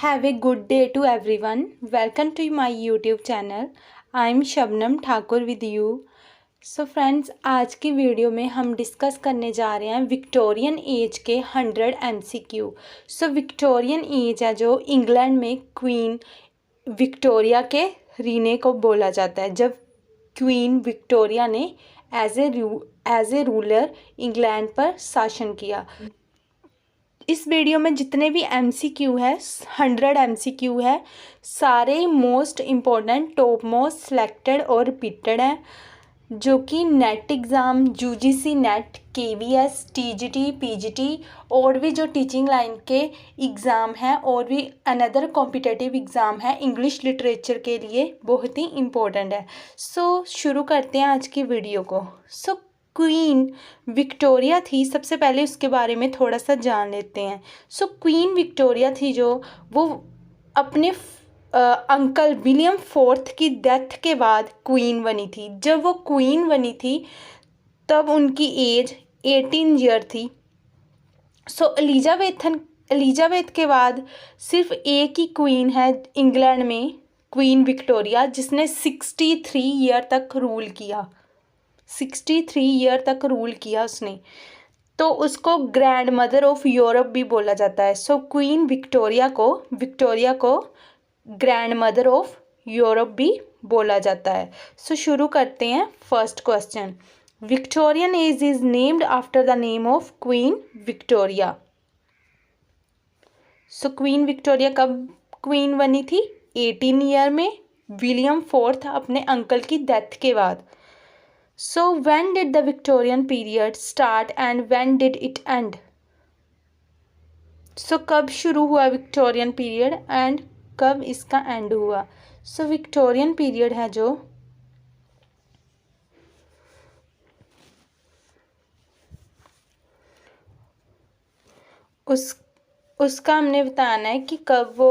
Have a good day to everyone. Welcome to my YouTube channel. I'm Shabnam Thakur with you. So friends, आज की video में हम discuss करने जा रहे हैं विक्टोरियन एज के 100 MCQ. सो विक्टोरियन एज है जो इंग्लैंड में क्वीन विक्टोरिया के रीने को बोला जाता है, जब क्वीन विक्टोरिया ने एज ए रूलर इंग्लैंड पर शासन किया. इस वीडियो में जितने भी MCQ है 100 MCQ है, सारे most important top most selected और रिपीटेड हैं, जो कि net exam, UGC net, KVS, TGT, PGT और भी जो टीचिंग लाइन के एग्ज़ाम हैं और भी अनदर कॉम्पिटिटिव एग्ज़ाम है इंग्लिश लिटरेचर के लिए बहुत ही इम्पोर्टेंट है. सो शुरू करते हैं आज की वीडियो को. सो क्वीन विक्टोरिया थी, सबसे पहले उसके बारे में थोड़ा सा जान लेते हैं. सो क्वीन विक्टोरिया थी जो वो अपने अंकल विलियम फोर्थ की डेथ के बाद क्वीन बनी थी. जब वो क्वीन बनी थी तब उनकी एज 18 ईयर थी. सो एलिजाबेथ के बाद सिर्फ एक ही क्वीन है इंग्लैंड में, क्वीन विक्टोरिया, जिसने 63 ईयर तक रूल किया. 63 ईयर तक रूल किया उसने, तो उसको ग्रैंड मदर ऑफ यूरोप भी बोला जाता है. सो क्वीन विक्टोरिया को ग्रैंड मदर ऑफ यूरोप भी बोला जाता है. सो शुरू करते हैं. First question, Victorian age is named after the name of queen Victoria. So queen Victoria कब क्वीन बनी थी? 18 ईयर में, विलियम फोर्थ अपने अंकल की डेथ के बाद. So when did the Victorian period start and when did it end? So कब शुरू हुआ विक्टोरियन पीरियड एंड कब इसका एंड हुआ? सो विक्टोरियन पीरियड है जो उसका हमने बताना है कि कब वो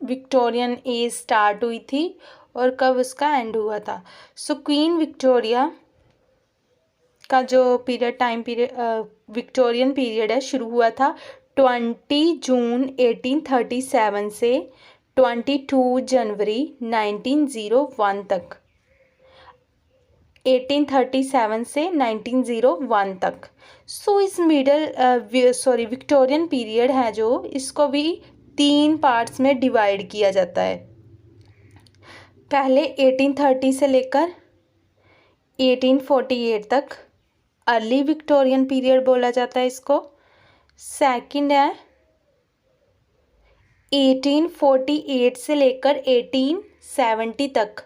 विक्टोरियन एज स्टार्ट हुई थी और कब उसका एंड हुआ था. सो क्वीन विक्टोरिया का जो टाइम पीरियड विक्टोरियन पीरियड है शुरू हुआ था 20 जून 1837 से 22 जनवरी 1901 तक. 1837 से 1901 तक. सो इस विक्टोरियन पीरियड है जो, इसको भी 3 पार्ट्स में डिवाइड किया जाता है. पहले 1830 से लेकर 1848 तक अर्ली विक्टोरियन पीरियड बोला जाता है इसको. सेकंड है 1848 से लेकर 1870 तक,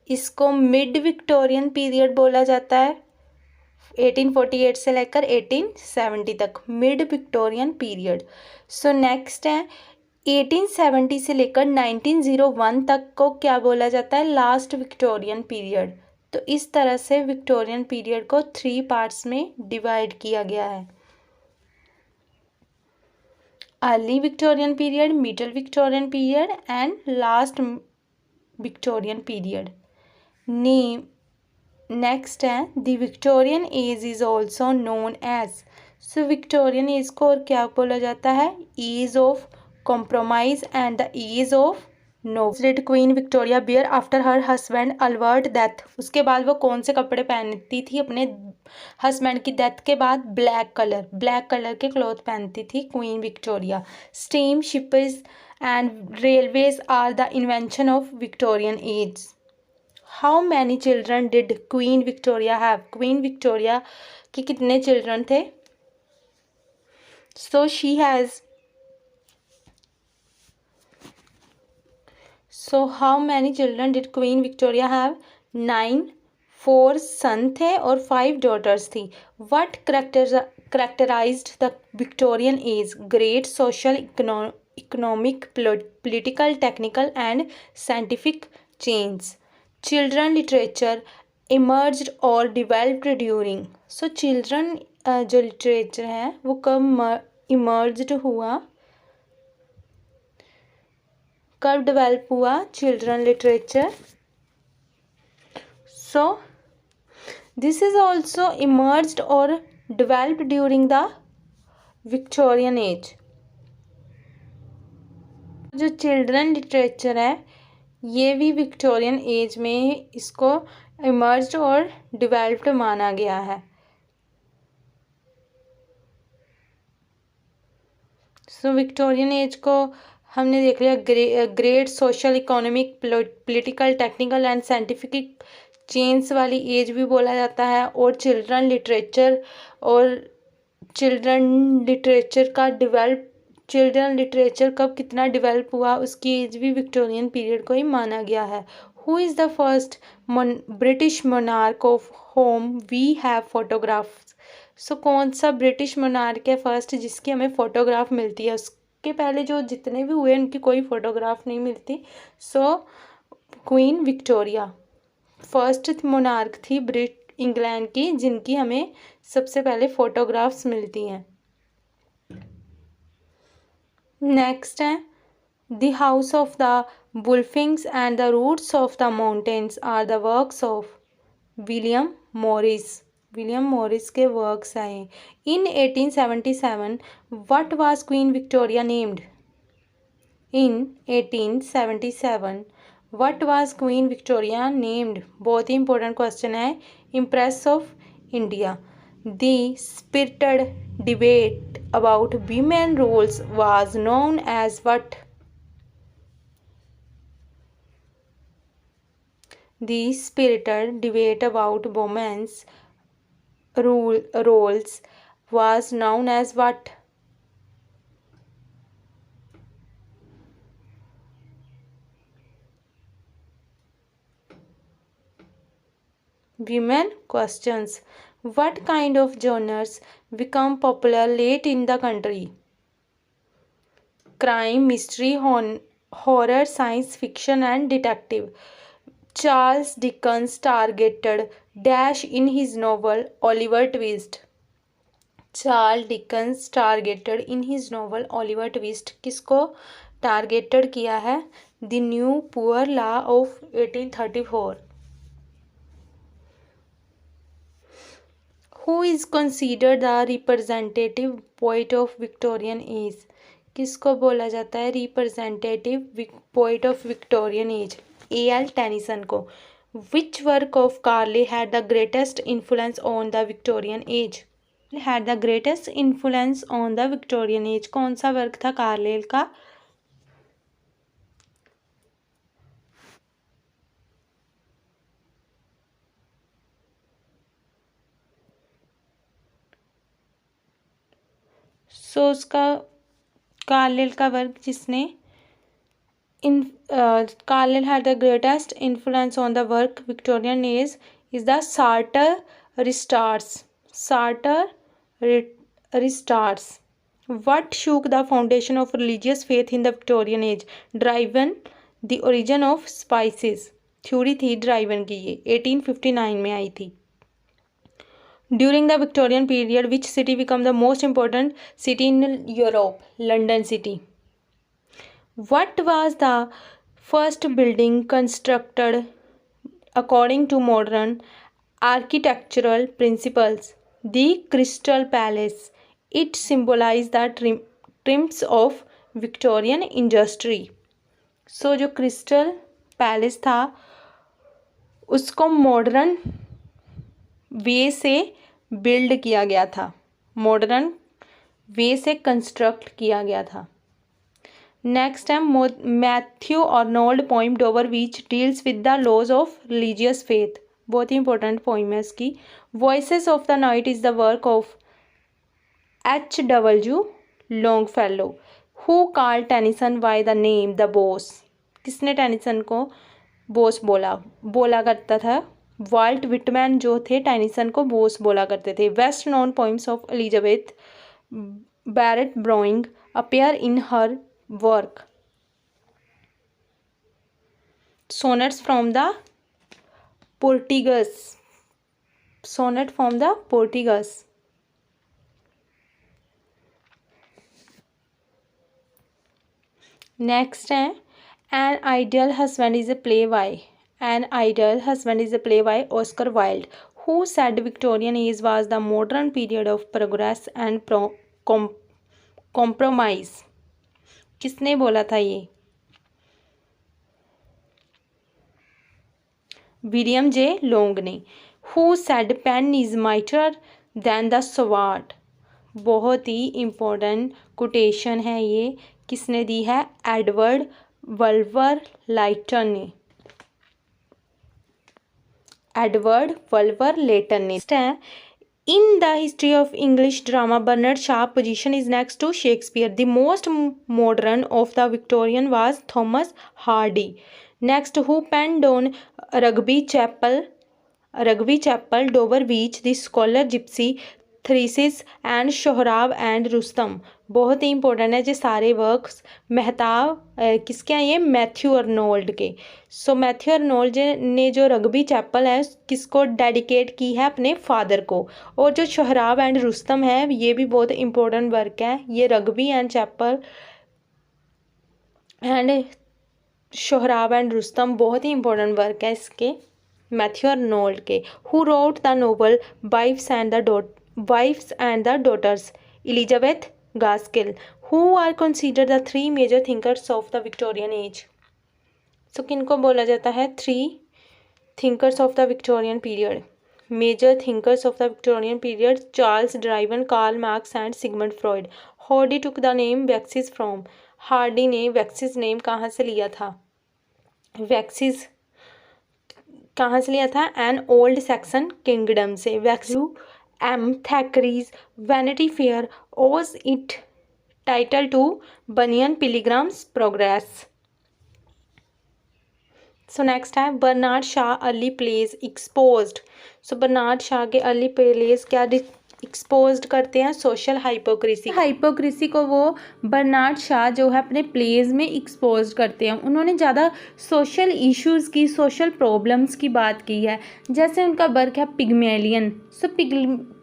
इसको मिड विक्टोरियन पीरियड बोला जाता है. 1848 से लेकर 1870 तक mid Victorian period. So next है 1870 से लेकर 1901 तक को क्या बोला जाता है? Last Victorian period. तो इस तरह से विक्टोरियन पीरियड को 3 पार्ट्स में डिवाइड किया गया है. Early Victorian period, middle Victorian period and last Victorian period. Next है the Victorian age is also known as. So Victorian age को और क्या बोला जाता है? Age of compromise and the age of did queen Victoria bear after her husband Albert death. उसके बाद वो कौन से कपड़े पहनती थी अपने हस्बैंड की डेथ के बाद? ब्लैक कलर के क्लॉथ पहनती थी queen Victoria. Steam ships and railways are the invention of Victorian age. How many children did queen Victoria have. Queen Victoria के कितने चिल्ड्रन थे? So she has So how many children did Queen Victoria have? 9. 4 सन थे और 5 daughters थी. What characterized the Victorian age? Great social, economic, political, technical and scientific change. Children literature emerged or developed during. So children जो literature है वो कब emerged हुआ, कब develop हुआ children literature? So this is also emerged और developed during the Victorian age. जो children literature है ये भी विक्टोरियन एज में इसको इमर्ज्ड और डेवलप्ड माना गया है। सो विक्टोरियन एज को हमने देख लिया great social economic political technical and scientific change वाली एज भी बोला जाता है। और चिल्ड्रन लिटरेचर कब कितना डेवलप हुआ उसकी एज भी विक्टोरियन पीरियड को ही माना गया है। Who is the first British monarch of whom we have photographs. So कौन सा ब्रिटिश मोनार्क है फर्स्ट जिसकी हमें फ़ोटोग्राफ मिलती है। उसके पहले जो जितने भी हुए उनकी कोई फ़ोटोग्राफ नहीं मिलती। सो क्वीन विक्टोरिया फर्स्ट मोनार्क थी इंग्लैंड की जिनकी हमें सबसे पहले फ़ोटोग्राफ्स मिलती हैं। नेक्स्ट है the house of the Wolfings and the roots of the mountains are the works of William Morris के वर्क्स आए। In 1877 what was Queen Victoria named. In 1877 what was Queen Victoria named. बहुत ही important question है। Empress of India. The spirited debate about women roles was known as what. The spirited debate about women's roles was known as what? Women questions. What kind of genres become popular late in the country? Crime, mystery, horror, science fiction and detective. Charles Dickens targeted dash in his novel Oliver Twist. Charles Dickens targeted in his novel Oliver Twist किसको targeted किया है। The new poor law of 1834। Who is considered the representative poet of Victorian age. किसको बोला जाता है representative poet of Victorian age. A.L. Tennyson को। Which work of Carlyle had the greatest influence on the Victorian age. Had the greatest influence on the Victorian age कौन सा work था कार्लेल का। सो उसका कार्लेल का वर्क जिसने Carlyle had the greatest influence on the work Victorian age is the Charter Restarts. What shook the foundation of religious faith in the Victorian age? Driven, the origin of spices. Theory थी driven की ये 1859 में आई थी। During the Victorian period, which city became the most important city in Europe? London city. What was the first building constructed according to modern architectural principles? The Crystal Palace. It symbolized the triumphs of Victorian industry. So जो crystal palace था उसको modern way से build किया गया था, modern way से construct किया गया था। नेक्स्ट है Matthew Arnold poem Dover which deals with the loss of religious faith. बहुत ही इंपॉर्टेंट पोइम है इसकी। Voices of the night is the work of H.W. Longfellow. Who called Tennyson by the name the boss. किसने Tennyson को boss बोला करता था। Volt Whitman जो थे टेनिसन को बॉस बोला करते थे। Best known poems of Elizabeth Barrett Browning appear in her work sonnets from the Portuguese. Next है an ideal husband is a play by Oscar Wilde. Who said Victorian age was the modern period of progress and compromise. किसने बोला था ये। William J Long ने। Who said pen is mightier than the sword, बहुत ही important quotation है ये, किसने दी है? एडवर्ड वल्वर लाइटन ने, एडवर्ड वल्वर लेटन ने। In the history of English drama, Bernard Shaw's position is next to Shakespeare. The most modern of the Victorian was Thomas Hardy. Next, who penned on Rugby Chapel, Dover Beach, The Scholar Gypsy, Thyrsis and Sohrab and Rustum, बहुत ही important है ये सारे works. Mehtab किसके हैं? ये Matthew Arnold के। सो Matthew Arnold ने जो रग्बी चैपल है किसको डेडिकेट की है? अपने फादर को। और जो सोहराब एंड रुस्तम है ये भी बहुत इंपॉर्टेंट वर्क है। ये Rugby and chapel and Sohrab and Rustum बहुत ही इंपॉर्टेंट वर्क है इसके, मैथ्यू अर्नोल्ड के। Who wrote the novel Wives and the Daughters, Elizabeth Gaskell. Who are considered the three major thinkers of the Victorian age? So किनको बोला जाता है? three thinkers of the Victorian period, major thinkers of the Victorian period: Charles Darwin, Karl Marx and Sigmund Freud. Hardy took the name Vexis from, Hardy ने वैक्सिस name कहाँ से लिया था? वैक्सिस कहाँ से लिया था? एन ओल्ड सैक्सन किंगडम से। वैक्सिस M. Thackeray's Vanity Fair owes its title to Bunyan Pilgrim's Progress. So next है Bernard Shaw early plays exposed. So Bernard Shaw के अर्ली प्लेज क्या एक्सपोज्ड करते हैं? सोशल हाइपोक्रेसी को वो बर्नार्ड शॉ जो है अपने प्लेज में एक्सपोज करते हैं। उन्होंने ज़्यादा सोशल इश्यूज़ की, सोशल प्रॉब्लम्स की बात की है। जैसे उनका वर्क है पिग्मेलियन। सो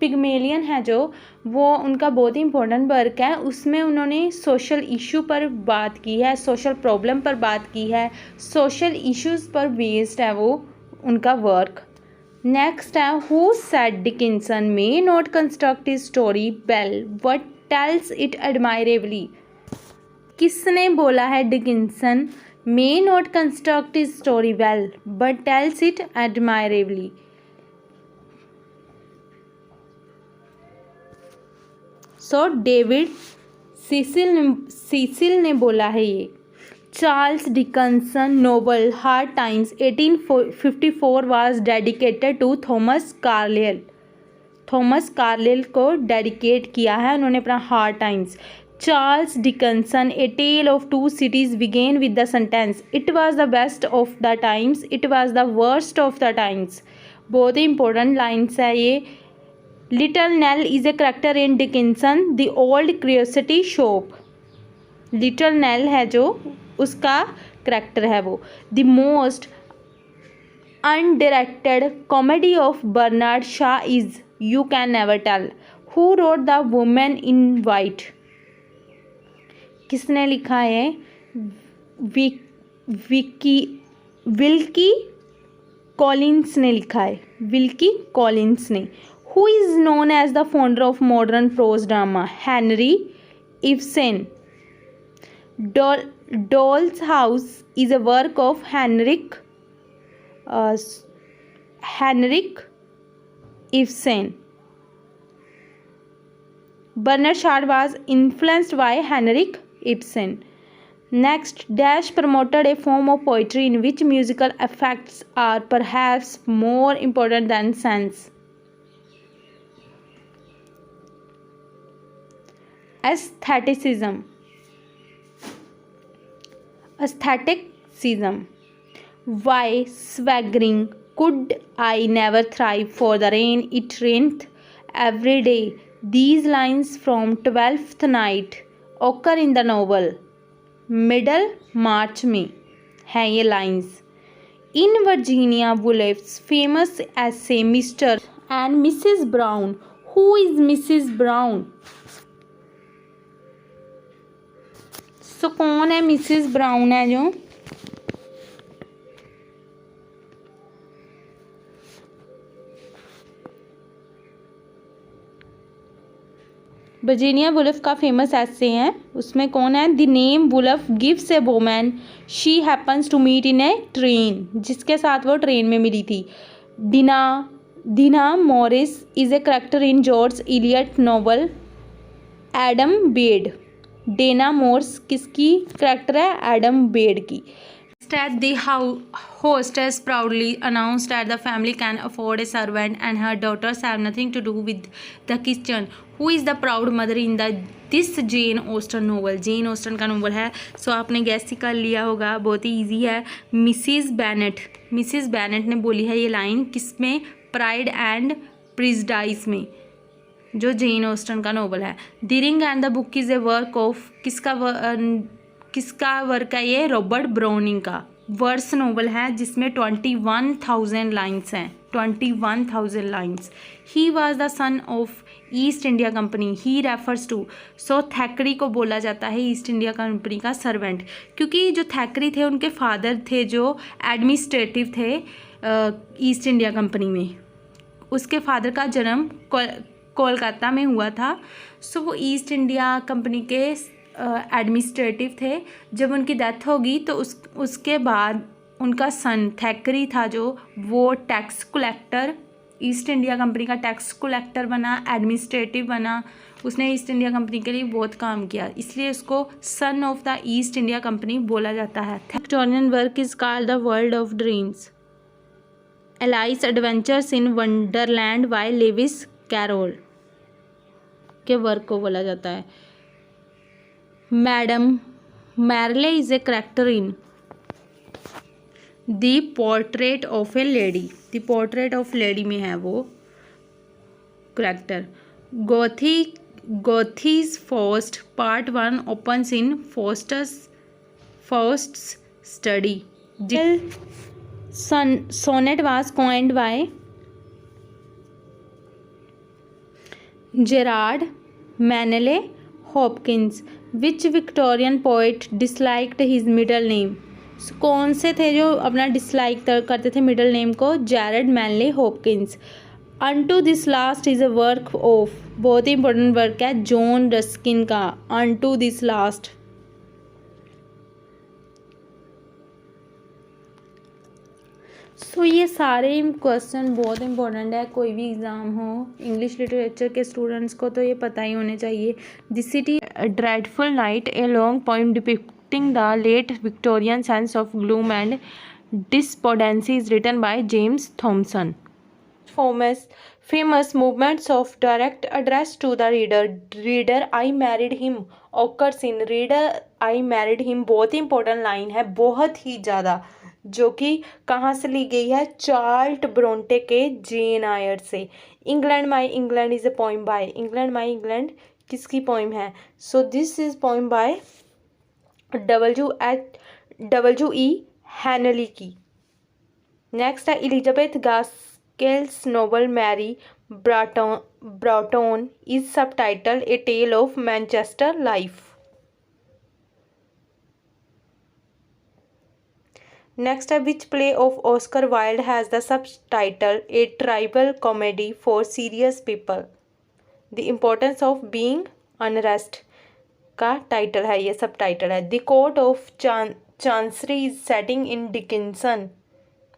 पिग्मेलियन है जो वो उनका बहुत ही इंपॉर्टेंट वर्क है। उसमें उन्होंने सोशल इशू पर बात की है, सोशल प्रॉब्लम पर बात की है, सोशल इश्यूज़ पर बेस्ड है वो उनका वर्क। नेक्स्ट है who said Dickinson may not construct his story well but tells it admirably, किसने बोला है Dickinson may not construct his story well but tells it admirably? So David Cecil ने बोला है ये। Charles Dickinson novel hard times 1854 was dedicated to Thomas Carlyle. Thomas Carlyle को dedicate किया है उन्होंने अपना hard times. Charles Dickinson a tale of two cities begin with the sentence it was the best of the times, it was the worst of the times. बहुत ही important lines है ये। Little Nell is a character in Dickinson the old curiosity shop. Little Nell है जो उसका character है वो। The most undirected comedy of Bernard Shaw is you can never tell. Who wrote the women in white, किसने लिखा है? Wilkie Collins ने लिखा है, विल्की कॉलिंस ने। Who is known as the founder of modern prose drama? Henry Ibsen. Doll's House is a work of Henrik Ibsen. Bernard Shaw was influenced by Henrik Ibsen. Next, Dash promoted a form of poetry in which musical effects are perhaps more important than sense. Aestheticism. Why swaggering could I never thrive for the rain it raineth every day. These lines from 12th Night occur in the novel Middlemarch में है ये lines. In Virginia Woolf's famous essay Mr. and Mrs. Brown. Who is Mrs. Brown? सो कौन है Mrs brown? है जो Virginia Woolf का famous ऐसे है, उसमें कौन है? The name Woolf gives a woman she happens to meet in a train, जिसके साथ वो ट्रेन में मिली थी। Dinah Morris is a character in George Eliot novel Adam Bede. Dinah Morris किसकी करेक्टर है? एडम बेड की। Instead, the hostess proudly announced that the family can afford a servant and her daughters have nothing to do with the kitchen. Who is the proud mother in this Jane Austen novel? Jane Austen का novel है, सो आपने gas ही कर लिया होगा, बहुत ही easy है। Mrs Bennett. Mrs Bennett ने बोली है ये लाइन किसमें? प्राइड एंड प्रिजुडिस में, जो जेन ऑस्टन का नोवेल है। The ring and the book is a work of किसका वर्क है ये? रॉबर्ट ब्राउनिंग का। वर्स नोवेल है जिसमें 21,000 लाइन्स हैं, 21,000 lines. He was the son of East India Company. He refers to, so Thackeray को बोला जाता है ईस्ट इंडिया कंपनी का सर्वेंट, क्योंकि जो थैकरी थे उनके फादर थे जो एडमिनिस्ट्रेटिव थे ईस्ट इंडिया कंपनी में। उसके फादर का जन्म कोलकाता में हुआ था, सो वो ईस्ट इंडिया कंपनी के एडमिनिस्ट्रेटिव थे। जब उनकी डेथ होगी तो उसके बाद उनका सन थैकरी था जो वो tax collector, east India Company का टैक्स कलेक्टर बना, एडमिनिस्ट्रेटिव बना। उसने ईस्ट इंडिया कंपनी के लिए बहुत काम किया, इसलिए उसको son of the East India Company बोला जाता है। Victorian work is called the world of dreams. Alice's adventures in Wonderland by Lewis Carroll के वर्क को बोला जाता है। Madame Merle is a character in the portrait of a lady. The portrait of lady में है वो character. Goethe's Faust part 1 opens in Faust's study. Sonnet was coined by Gerard Manley Hopkins. Which Victorian poet disliked his middle name? कौन से थे जो अपना dislike करते थे मिडल नेम को? Gerard Manley Hopkins. Unto this last is a work of, बहुत ही इंपॉर्टेंट वर्क है जॉन रस्किन का। Unto this last. सो ये सारे क्वेश्चन बहुत इंपॉर्टेंट है, कोई भी एग्ज़ाम हो इंग्लिश लिटरेचर के स्टूडेंट्स को तो ये पता ही होने चाहिए। The city dreadful night, a long poem depicting the late Victorian sense of gloom and despondency is written by James Thomson. Famous movements of direct address to the reader. Reader I married him occurs in Reader I married him बहुत ही important line है, बहुत ही ज़्यादा, जो कि कहाँ से ली गई है? चार्ल्ट ब्रोंटे के जेन आयर से। England my England is a poem by, England my England किसकी पोइम है? So this is poem by W.E. Henley की। नेक्स्ट है Elizabeth Gaskell's novel Mary Barton is subtitle a tale of Manchester life. Next है which play of Oscar Wilde has the subtitle a trivial comedy for serious people. The importance of being earnest का title है, ये subtitle है। The court of chancery is setting in Dickinson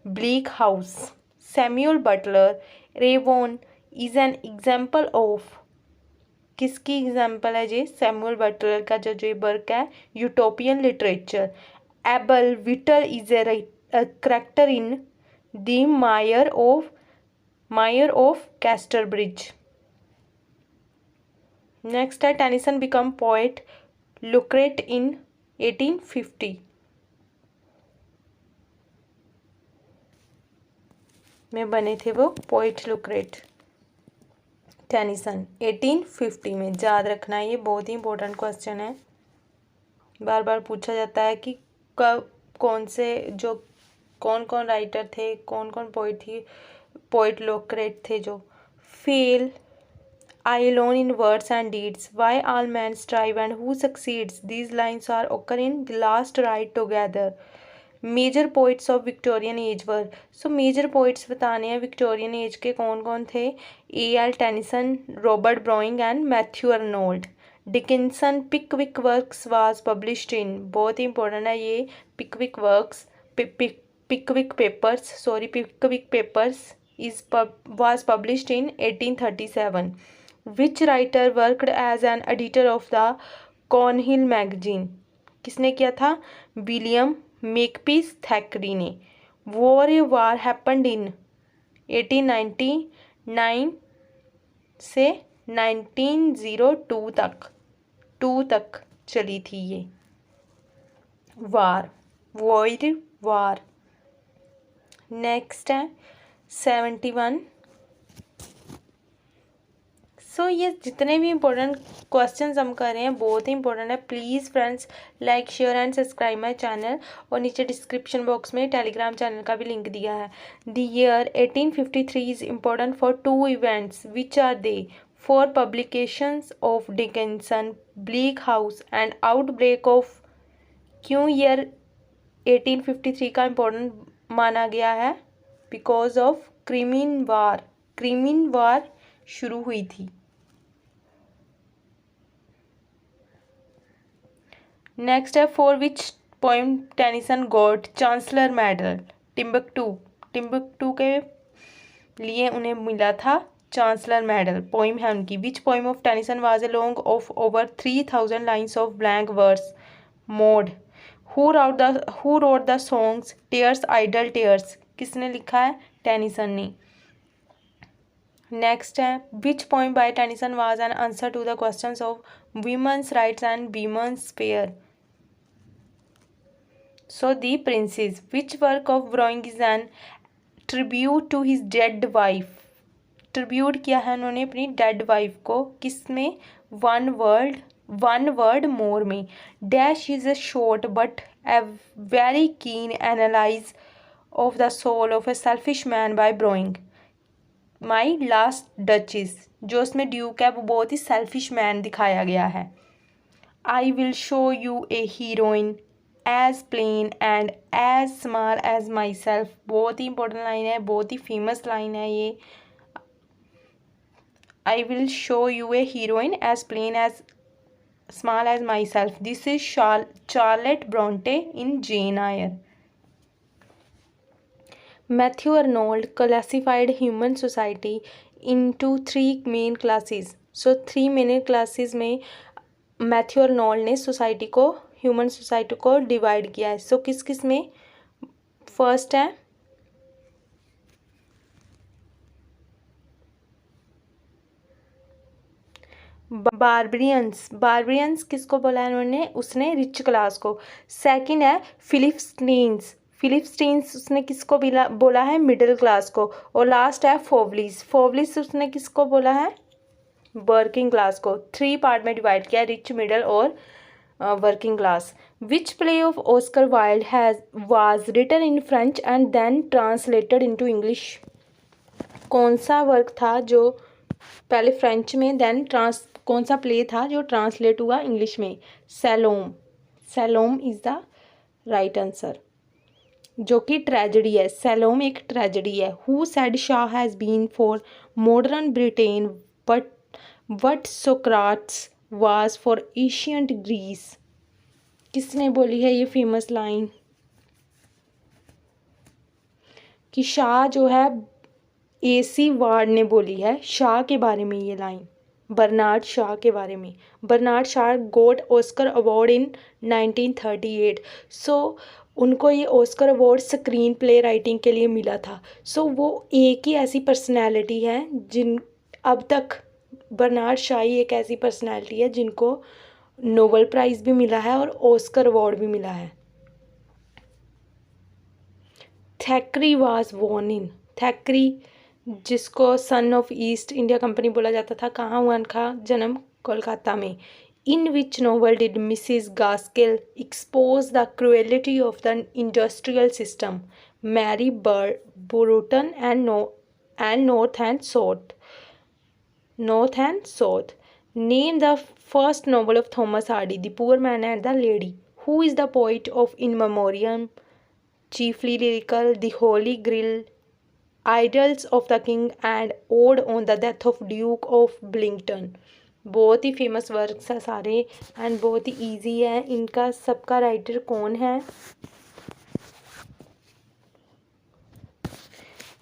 bleak house. Samuel Butler Erewhon is an example of, किसकी example है ये? Samuel Butler का जो work है utopian literature. Abel Whittle is a character in the mayor of Casterbridge. Next है Tennyson become poet laureate in 1850। में बने थे वो पोएट लुक्रेट टेनिसन 1850 में। याद रखना, ये बहुत ही इंपॉर्टेंट क्वेश्चन है, बार बार पूछा जाता है कि कब कौन कौन राइटर थे, कौन कौन पोएट लुक्रेट थे जो। Fail I alone in words and deeds, why all men strive and who succeeds, these lines are occur in the last ride together major poets of Victorian age were. So major poets बताने हैं Victorian age के कौन कौन थे। A.L. Tennyson, Robert Browning and Matthew Arnold. Dickinson Pickwick works was published in, बहुत ही important है ये, Pickwick works, Pickwick papers, sorry Pickwick papers is was published in 1837. Which writer worked as an editor of the Cornhill magazine? किसने किया था? William Makepeace थैकरी ने। War happened in 1899 से 1902 तक, 2 तक चली थी ये वार। नेक्स्ट है 71। सो ये जितने भी इम्पोर्टेंट क्वेश्चंस हम कर रहे हैं बहुत ही इंपॉर्टेंट है। Please friends like share and subscribe my channel, और नीचे डिस्क्रिप्शन बॉक्स में टेलीग्राम चैनल का भी लिंक दिया है। The year 1853 is important for 2 events, which are they? For publications of Dickinson, bleak House and outbreak of. क्यों year 1853 का important माना गया है? बिकॉज ऑफ क्रिमीन वार शुरू हुई थी। नेक्स्ट है for which poem Tennyson got chancellor medal? Timbuktu के लिए उन्हें मिला था चांसलर मेडल। पोइम है उनकी। Which poem of Tennyson was a long of over 3000 lines of blank verse? Maud. Who wrote the songs tears idle tears? किसने लिखा है? टेनिसन ने। नेक्स्ट है which poem by Tennyson was an answer to the questions of women's rights and women's fair? So the princess. Which work of Browning is an tribute to his dead wife? Tribute किया है उन्होंने अपनी dead wife को, किसमें? One word more में। Dash is a short but a very keen analyse of the soul of a selfish man by Browning. My last duchess, जो उसमें Duke है वो बहुत ही सेल्फिश मैन दिखाया गया है। I will show you a heroine as plain and as small as myself, बहुत ही इंपॉर्टेंट लाइन है, बहुत ही फेमस लाइन है ये। I will show you a heroine as plain as small as myself. This is Charlotte Bronte in Jane Eyre. Matthew Arnold classified human society into 3 main classes. So 3 main classes में Matthew Arnold ने society को, human society को divide किया है। सो किस किस में? First है बार्बरियंस किसको बोला है उन्होंने? उसने रिच क्लास को। सेकंड है फिलिपस्टीन्स उसने किसको बोला है? मिडिल क्लास को। और लास्ट है फोवलिस उसने किसको बोला है? वर्किंग क्लास को। 3 पार्ट में डिवाइड किया, रिच, मिडिल और working class. Which play of Oscar Wilde was written in French and then translated into English? कौन सा वर्क था जो पहले फ्रेंच में देन कौन सा प्ले था जो ट्रांसलेट हुआ इंग्लिश में? Salome is the right answer, जो कि ट्रेजेडी है। सैलोम एक ट्रेजेडी है। Who said Shaw has been for modern Britain what Socrates was for ancient Greece? किसने बोली है ये फेमस लाइन कि शाह जो है, AC वार्ड ने बोली है शाह के बारे में ये लाइन, बर्नार्ड शाह के बारे में। Bernard Shaw got Oscar award in 1938। So उनको ये Oscar award screen play writing के लिए मिला था। सो वो एक ही ऐसी पर्सनैलिटी है जिन अब तक बर्नार्ड शाह ही एक ऐसी पर्सनैलिटी है जिनको नोबेल प्राइज़ भी मिला है और ऑस्कर अवार्ड भी मिला है। थैकरी वाज बोर्न इन, थैकरी जिसको son of East India Company बोला जाता था, कहाँ हुआ उनका जन्म? कोलकाता में। In which novel did Mrs Gaskell expose the cruelty of the industrial system? Mary Barton and north and south. Name the first novel of Thomas Hardy, the poor man and the lady. Who is the poet of in memoriam? chiefly lyrical, The Holy Grail, Idylls of the King and Ode on the Death of Duke of Wellington। बहुत ही famous works है सारे and बहुत ही easy है। इनका सबका writer कौन है?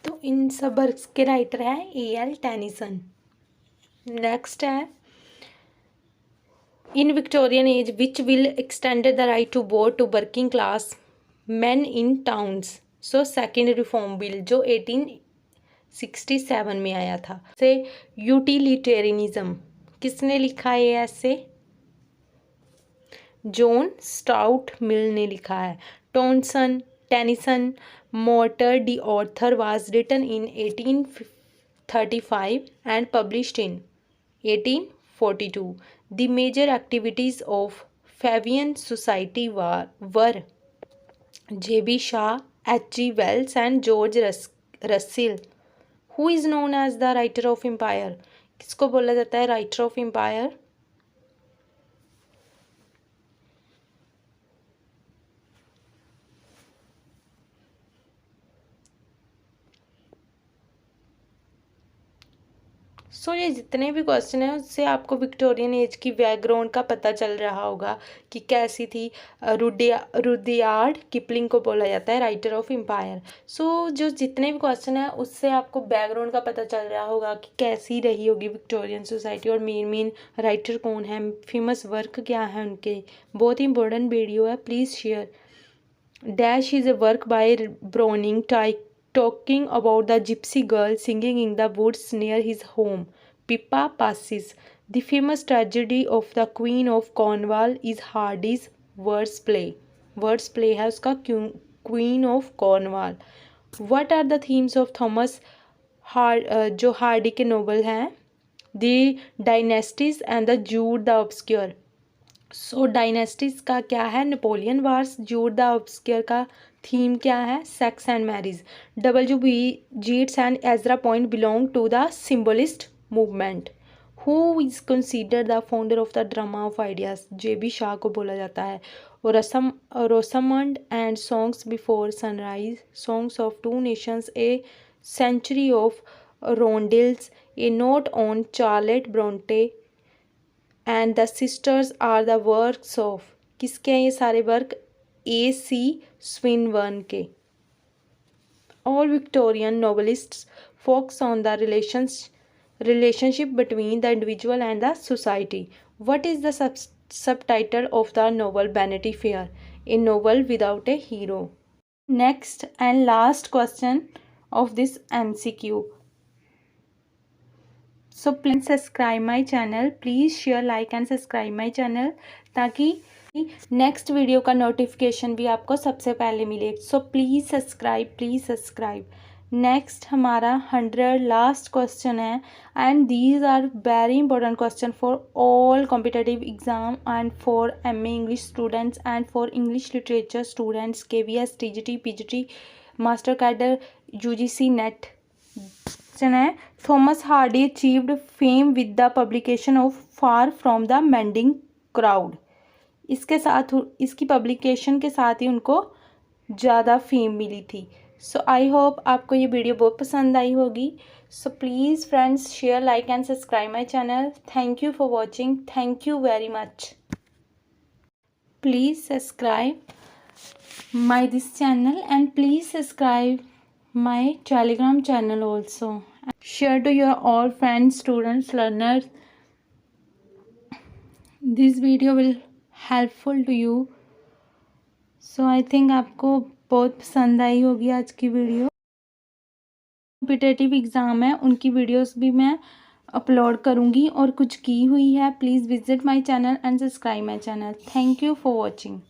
तो इन सब वर्क्स के राइटर है A.L. टेनिसन। नेक्स्ट है in Victorian age which bill extended the right to vote to working class man in towns. So second reform bill जो 1867 में आया था। से यूटिलिटेरियनिज्म किसने लिखा है ये ऐसे? जॉन स्टाउट मिल ने लिखा है। Tennyson motor the author was written in 1835 and published in 1842। The major activities of Fabian society were J.B. Shaw, H.G. Wells and George Russell। Who is known as the writer of Empire? किसको बोला जाता है writer of empire? सो ये जितने भी question हैं उससे आपको विक्टोरियन एज की बैकग्राउंड का पता चल रहा होगा कि कैसी थी। रुडयार्ड किपलिंग को बोला जाता है राइटर ऑफ एम्पायर। सो जो जितने भी क्वेश्चन हैं उससे आपको बैकग्राउंड का पता चल रहा होगा कि कैसी रही होगी विक्टोरियन सोसाइटी और मेन राइटर कौन है, फेमस वर्क क्या है उनके। बहुत ही इंपॉर्टेंट वीडियो है, please share. Dash is a work by Browning talking about the gypsy girl singing in the woods near his home. Pippa Passes. The famous tragedy of the Queen of Cornwall is Hardy's words play है उसका queen of Cornwall. What are the themes of Thomas जो Hardy के novel हैं? The Dynasts and the Jude the Obscure. So Dynasts का क्या है? Napoleon wars. Jude the Obscure का theme क्या है? Sex and marriage. W.B. Yeats and Ezra Pound belong to the symbolist movement. Who is considered the founder of the drama of ideas? J.B. Shaw को बोला जाता है। Rosamund and Songs Before Sunrise, Songs of Two Nations, A Century of Roundels, A Note on Charlotte Bronte and the Sisters are the works of किसके हैं ये सारे work? A.C. Swinburne के। All Victorian novelists focus on the relationship between the individual and the society. What is the subtitle of the novel Vanity Fair? A novel without a hero. Next and last question of this MCQ. So please subscribe my channel. Please share, like and subscribe my channel ताकि next video का notification भी आपको सबसे पहले मिले। So please subscribe. Next हमारा 100 last question है and these are very important question for all competitive exam and for MA English students and for English literature students, KVS, TGT, PGT, master cadre, UGC net. है Thomas Hardy achieved fame with the publication of far from the madding crowd. इसके साथ इसकी publication के साथ ही उनको ज़्यादा fame मिली थी। सो I hope आपको ये वीडियो बहुत पसंद आई होगी। So please friends share, like and subscribe my channel. Thank you for watching. Thank you very much. Please subscribe my this channel and please subscribe my Telegram channel also. Share to your all friends, students, learners. This video will helpful to you. So I think आपको बहुत पसंद आई होगी आज की video. Competitive exam है उनकी videos भी मैं अपलोड करूँगी और कुछ की हुई है। Please visit my channel and subscribe my channel. Thank you for watching.